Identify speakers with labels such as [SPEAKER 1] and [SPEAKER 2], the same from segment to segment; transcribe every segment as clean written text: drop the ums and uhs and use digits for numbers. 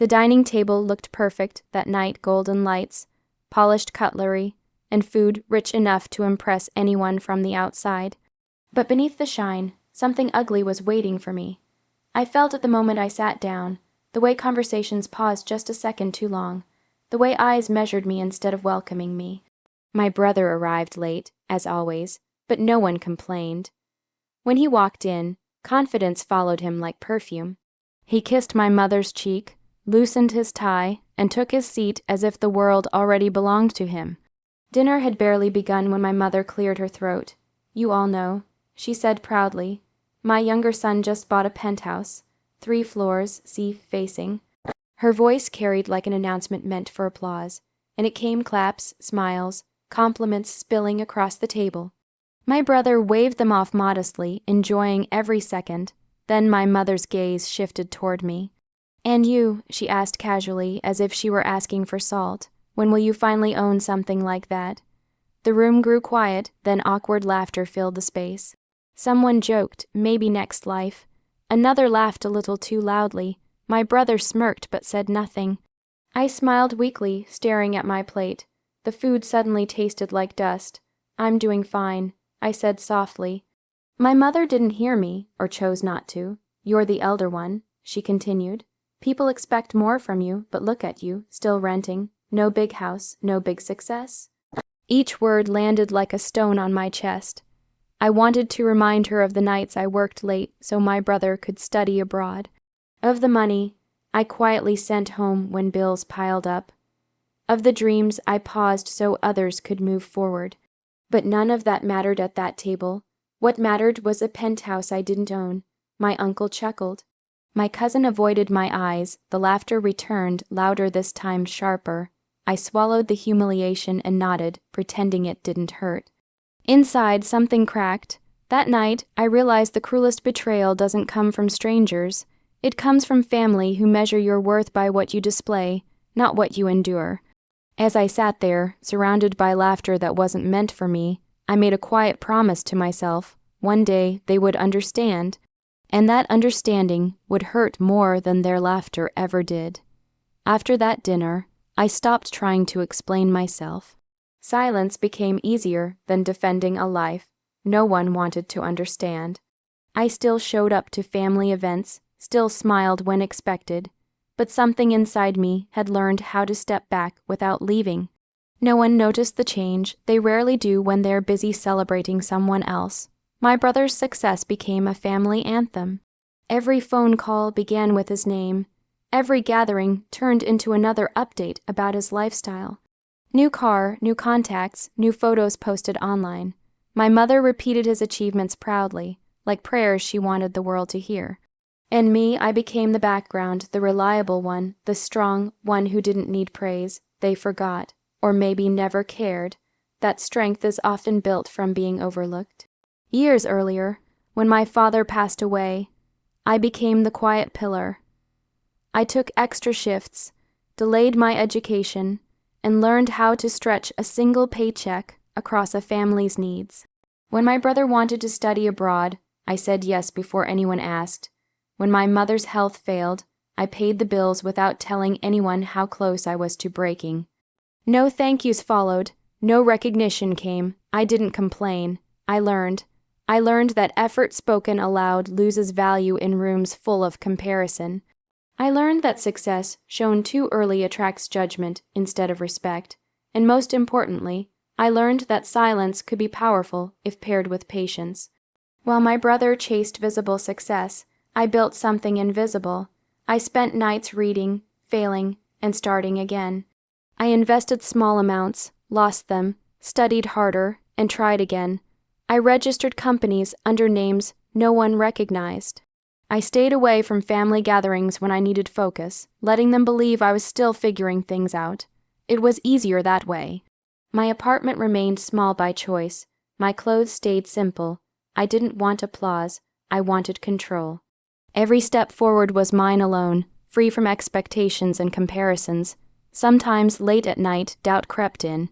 [SPEAKER 1] The dining table looked perfect that night, golden lights, polished cutlery, and food rich enough to impress anyone from the outside. But beneath the shine, something ugly was waiting for me. I felt it the moment I sat down, the way conversations paused just a second too long, the way eyes measured me instead of welcoming me. My brother arrived late, as always, but no one complained. When he walked in, confidence followed him like perfume. He kissed my mother's cheek, loosened his tie, and took his seat as if the world already belonged to him. Dinner had barely begun when my mother cleared her throat. "You all know," she said proudly. "My younger son just bought a penthouse, 3 floors, sea-facing." Her voice carried like an announcement meant for applause, and it came claps, smiles, compliments spilling across the table. My brother waved them off modestly, enjoying every second. Then my mother's gaze shifted toward me. "And you," she asked casually, as if she were asking for salt, "when will you finally own something like that?" The room grew quiet, then awkward laughter filled the space. Someone joked, maybe next life. Another laughed a little too loudly. My brother smirked but said nothing. I smiled weakly, staring at my plate. The food suddenly tasted like dust. "I'm doing fine," I said softly. My mother didn't hear me, or chose not to. "You're the elder one," she continued. "People expect more from you, but look at you, still renting. No big house, no big success." Each word landed like a stone on my chest. I wanted to remind her of the nights I worked late so my brother could study abroad. Of the money I quietly sent home when bills piled up. Of the dreams I paused so others could move forward. But none of that mattered at that table. What mattered was a penthouse I didn't own. My uncle chuckled. My cousin avoided my eyes. The laughter returned, louder this time, sharper. I swallowed the humiliation and nodded, pretending it didn't hurt. Inside, something cracked. That night, I realized the cruelest betrayal doesn't come from strangers. It comes from family who measure your worth by what you display, not what you endure. As I sat there, surrounded by laughter that wasn't meant for me, I made a quiet promise to myself. One day, they would understand, and that understanding would hurt more than their laughter ever did. After that dinner, I stopped trying to explain myself. Silence became easier than defending a life no one wanted to understand. I still showed up to family events, still smiled when expected, but something inside me had learned how to step back without leaving. No one noticed the change. They rarely do when they're busy celebrating someone else. My brother's success became a family anthem. Every phone call began with his name. Every gathering turned into another update about his lifestyle. New car, new contacts, new photos posted online. My mother repeated his achievements proudly, like prayers she wanted the world to hear. And me, I became the background, the reliable one, the strong one who didn't need praise. They forgot, or maybe never cared, that strength is often built from being overlooked. Years earlier, when my father passed away, I became the quiet pillar. I took extra shifts, delayed my education, and learned how to stretch a single paycheck across a family's needs. When my brother wanted to study abroad, I said yes before anyone asked. When my mother's health failed, I paid the bills without telling anyone how close I was to breaking. No thank yous followed, no recognition came. I didn't complain. I learned that effort spoken aloud loses value in rooms full of comparison. I learned that success shown too early attracts judgment instead of respect. And most importantly, I learned that silence could be powerful if paired with patience. While my brother chased visible success, I built something invisible. I spent nights reading, failing, and starting again. I invested small amounts, lost them, studied harder, and tried again. I registered companies under names no one recognized. I stayed away from family gatherings when I needed focus, letting them believe I was still figuring things out. It was easier that way. My apartment remained small by choice. My clothes stayed simple. I didn't want applause. I wanted control. Every step forward was mine alone, free from expectations and comparisons. Sometimes, late at night, doubt crept in.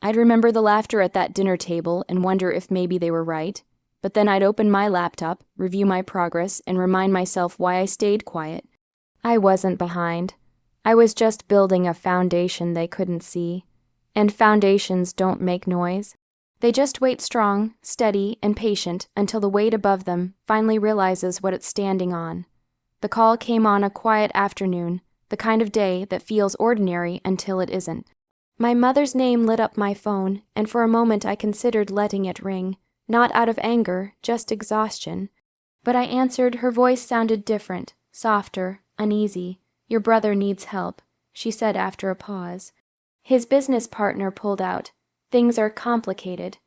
[SPEAKER 1] I'd remember the laughter at that dinner table and wonder if maybe they were right. But then I'd open my laptop, review my progress, and remind myself why I stayed quiet. I wasn't behind. I was just building a foundation they couldn't see. And foundations don't make noise. They just wait strong, steady, and patient until the weight above them finally realizes what it's standing on. The call came on a quiet afternoon, the kind of day that feels ordinary until it isn't. My mother's name lit up my phone, and for a moment I considered letting it ring, not out of anger, just exhaustion. But I answered. Her voice sounded different, softer, uneasy. "Your brother needs help," she said after a pause. "His business partner pulled out. Things are complicated."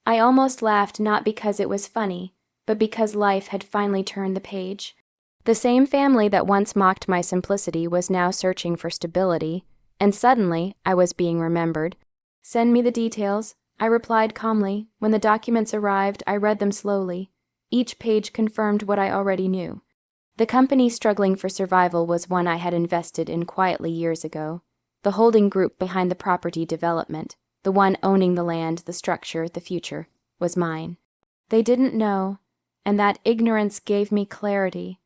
[SPEAKER 1] I almost laughed, not because it was funny, but because life had finally turned the page. The same family that once mocked my simplicity was now searching for stability, and suddenly I was being remembered. "Send me the details," I replied calmly. When the documents arrived, I read them slowly. Each page confirmed what I already knew. The company struggling for survival was one I had invested in quietly years ago. The holding group behind the property development, the one owning the land, the structure, the future, was mine. They didn't know, and that ignorance gave me clarity.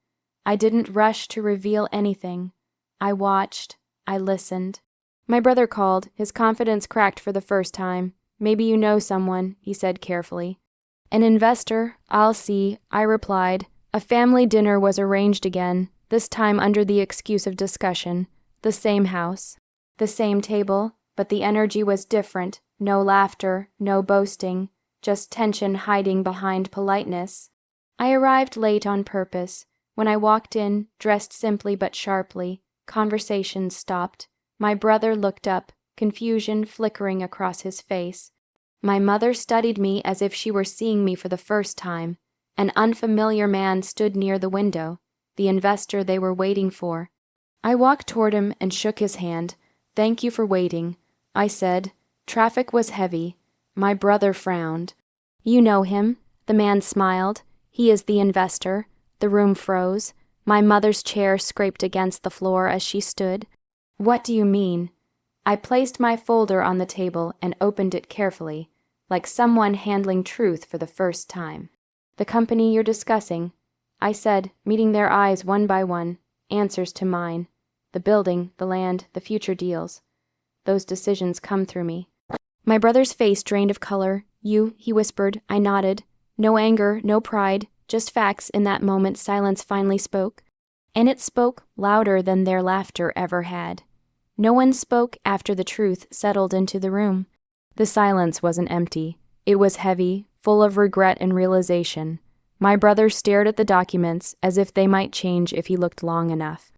[SPEAKER 1] I didn't rush to reveal anything. I watched. I listened. My brother called. His confidence cracked for the first time. "Maybe you know someone," he said carefully. "An investor, I'll see," I replied. A family dinner was arranged again, this time under the excuse of discussion. The same house, the same table, but the energy was different. No laughter, no boasting, just tension hiding behind politeness. I arrived late on purpose. When I walked in, dressed simply but sharply, conversation stopped. My brother looked up, confusion flickering across his face. My mother studied me as if she were seeing me for the first time. An unfamiliar man stood near the window, the investor they were waiting for. I walked toward him and shook his hand. "Thank you for waiting," I said. Traffic was heavy. My brother frowned. "You know him?" The man smiled. "He is the investor." The room froze. My mother's chair scraped against the floor as she stood. "What do you mean?" I placed my folder on the table and opened it carefully, like someone handling truth for the first time. "The company you're discussing," I said, meeting their eyes one by one, answers to mine. "The building, the land, the future deals. Those decisions come through me." My brother's face drained of color. "You," he whispered. I nodded. No anger, no pride, just facts. In that moment, silence finally spoke. And it spoke louder than their laughter ever had. No one spoke after the truth settled into the room. The silence wasn't empty. It was heavy, full of regret and realization. My brother stared at the documents as if they might change if he looked long enough.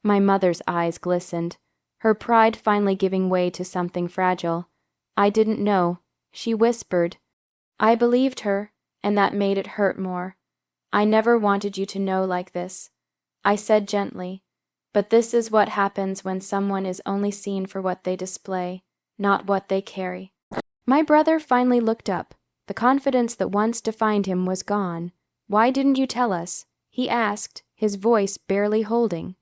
[SPEAKER 1] My mother's eyes glistened, her pride finally giving way to something fragile. "I didn't know," she whispered. I believed her, and that made it hurt more. "I never wanted you to know like this," I said gently. "But this is what happens when someone is only seen for what they display, not what they carry." My brother finally looked up. The confidence that once defined him was gone. "Why didn't you tell us?" he asked, his voice barely holding.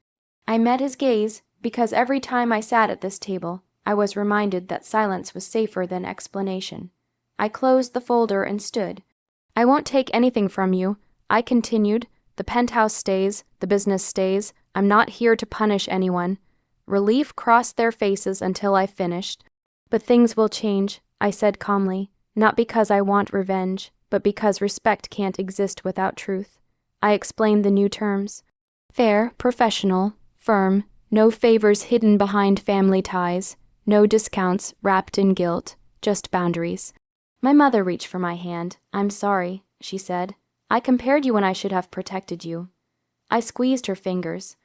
[SPEAKER 1] I met his gaze because every time I sat at this table, I was reminded that silence was safer than explanation. I closed the folder and stood. "I won't take anything from you," I continued. "The penthouse stays, the business stays. I'm not here to punish anyone." Relief crossed their faces until I finished. "But things will change," I said calmly, "not because I want revenge, but because respect can't exist without truth." I explained the new terms. Fair, professional, firm, no favors hidden behind family ties, no discounts wrapped in guilt, just boundaries. My mother reached for my hand. "I'm sorry," she said. "I compared you when I should have protected you." I squeezed her fingers.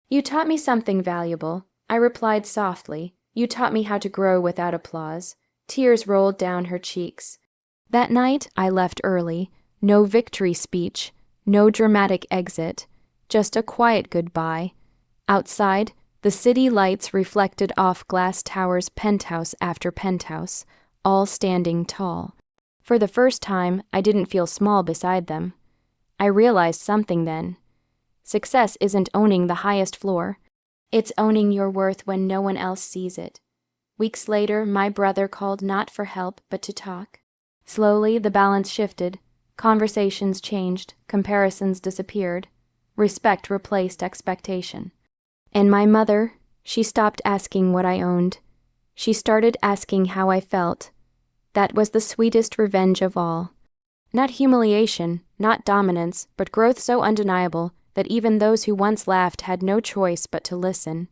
[SPEAKER 1] "You taught me something valuable," I replied softly. "You taught me how to grow without applause." Tears rolled down her cheeks. That night, I left early. No victory speech, no dramatic exit, just a quiet goodbye. Outside, the city lights reflected off glass towers, penthouse after penthouse, all standing tall. For the first time, I didn't feel small beside them. I realized something then. Success isn't owning the highest floor. It's owning your worth when no one else sees it. Weeks later, my brother called not for help, but to talk. Slowly, the balance shifted. Conversations changed, comparisons disappeared. Respect replaced expectation. And my mother, She stopped asking what I owned. She started asking how I felt. That was the sweetest revenge of all. Not humiliation, not dominance, but growth so undeniable that even those who once laughed had no choice but to listen.